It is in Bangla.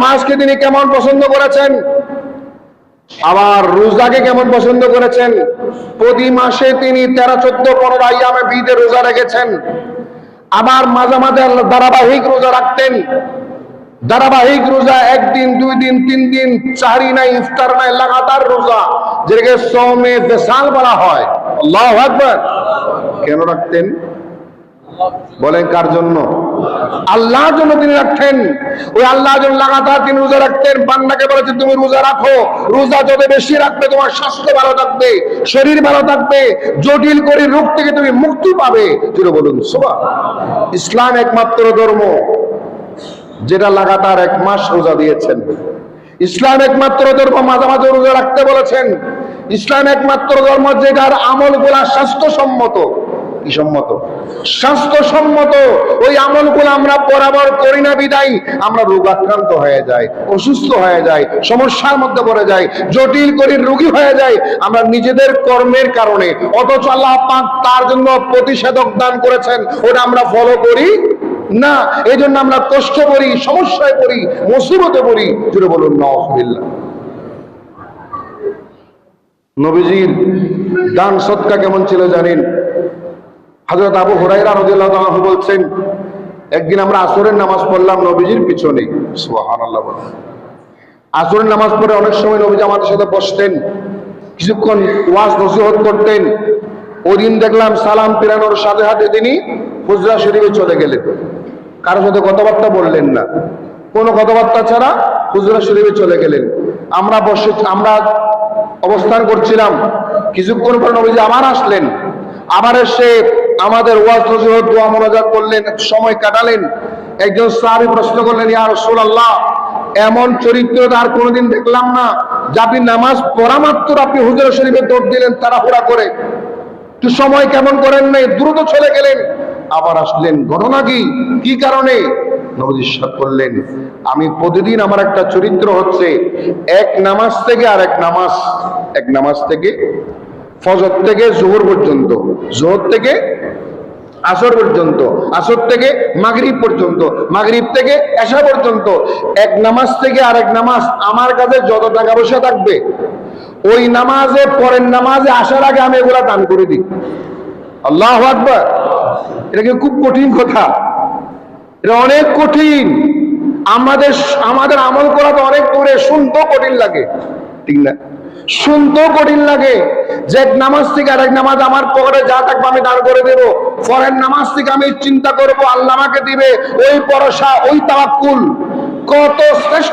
নামাজকে তিনি কেমন পছন্দ করেছেন, আবার রোজাকে কেমন পছন্দ করেছেন। প্রতি মাসে তিনি 13, 14, 15 আইয়ামে বিদে রোজা রেখেছেন। আবার মাঝে মাঝে ধারাবাহিক রোজা রাখতেন। ধারাবাহিক রোজা, 1 দিন 2 দিন 3 দিন, চারি নাই, ইফতার নাই, লাগাতার রোজা, যেটাকে সওমে বেসাল বলা হয়। আল্লাহু আকবার। কেন রাখতেন বলেন? কার জন্য? আল্লাহর জন্য তিনি রাখতেন। ওই আল্লাহর জন্য লাগাতার তিনি রোজা রাখতেন। বান্দাকে বলেছেন তুমি রোজা রাখো, রোজা যত বেশি রাখবে তোমার স্বাস্থ্য ভালো থাকবে, শরীর ভালো থাকবে, জটিল করে রোগ থেকে তুমি মুক্তি পাবে। জোরে বলুন সুবহান। ইসলাম একমাত্র ধর্ম যেটা লাগাতার 1 মাস রোজা দিয়েছেন। ইসলাম একমাত্র ধর্ম মাঝে মাঝে রোজা রাখতে বলেছেন। ইসলাম একমাত্র ধর্ম যেটার আমলগুলা স্বাস্থ্যসম্মত। কি সম্মত? স্বাস্থ্যসম্মত। ওই আমলগুলো আমরা বরাবর করি না বিদায় আমরা রোগাক্রান্ত হয়ে যাই, অসুস্থ হয়ে যাই, সমস্যার মধ্যে পড়ে যাই, জটিল করে রোগী হয়ে যাই আমরা নিজেদের কর্মের কারণে। অথচ আল্লাহ পাক তার জন্য প্রতিষেধক দান করেছেন, ওটা আমরা ফলো করি না। এই জন্য আমরা কষ্ট করি, সমস্যায় পড়ি, মুসিবতে পড়ি। জুড়ে বলুন নাউযুবিল্লাহ। নবীজির দান সদকা কেমন ছিল জানেন? হযরত আবু হুরায়রা রাদিয়াল্লাহু তাআলা বলছেন, একদিন আমরা আসরের নামাজ পড়লাম নবীজির পিছনে। সুবহানাল্লাহ। আসরের নামাজ পড়ে অনেক সময় নবীজি আমাদের সাথে বসতেন, কিছুক্ষণ ওয়াজ নসিহত করতেন। ওদিন দেখলাম সালাম ফিরানোর সাথে সাথে তিনি হুজরা শরীফে চলে গেলেন। কারোর সাথে কথাবার্তা বললেন না, কোনো কথাবার্তা ছাড়া হুজরা শরীফে চলে গেলেন। আমরা অবস্থান করছিলাম। কিছুক্ষণ পর নবীজি আবার আসলেন। আবার এসে আমাদের ওয়াজ নসিহত, দোয়া মোনাজাত করলেন, সময় কাটালেন। একজন সাহাবী প্রশ্ন করলেন, ইয়া রাসূলুল্লাহ, এমন চরিত্র আর কোনোদিন দেখলাম না যে আপনি নামাজ পড়া মাত্র আপনি হুজরা শরীফে দৌড় দিলেন তাড়াহুড়া করে, একটু সময় কেমন করেন নাই, দ্রুত চলে গেলেন। আবার আসলেন, ঘটনা কি কারণে? নবী ইরশাদ করলেন, আমি প্রতিদিন আমার একটা চরিত্র হচ্ছে এক নামাজ থেকে আরেক নামাজ, এক নামাজ থেকে ফজর থেকে জোহর পর্যন্ত, জোহর থেকে আসর পর্যন্ত, আসর থেকে মাগরিব পর্যন্ত, মাগরিব থেকে এশা পর্যন্ত, এক নামাজ থেকে আরেক নামাজ আমার কাছে যত টাকা পয়সা থাকবে ওই নামাজে পরের নামাজে আসার আগে আমি এগুলা দান করে দিই। আল্লাহু আকবার। এটা কি খুব কঠিন কথা? এটা অনেক কঠিন। আমাদের আমল করা তো অনেক দূরে, শুনতেও কঠিন লাগে, ঠিক না? শুনতেও কঠিন লাগে যে এক নামাজ থেকে আরেক নামাজ আমার পকেটে যা থাকবে আমি দান করে দেবো। পরের নামাজ থেকে আমি চিন্তা করবো আল্লাহ আমাকে দিবে, ওই ভরসা, ওই তাওয়াক্কুল। কত শ্রেষ্ঠ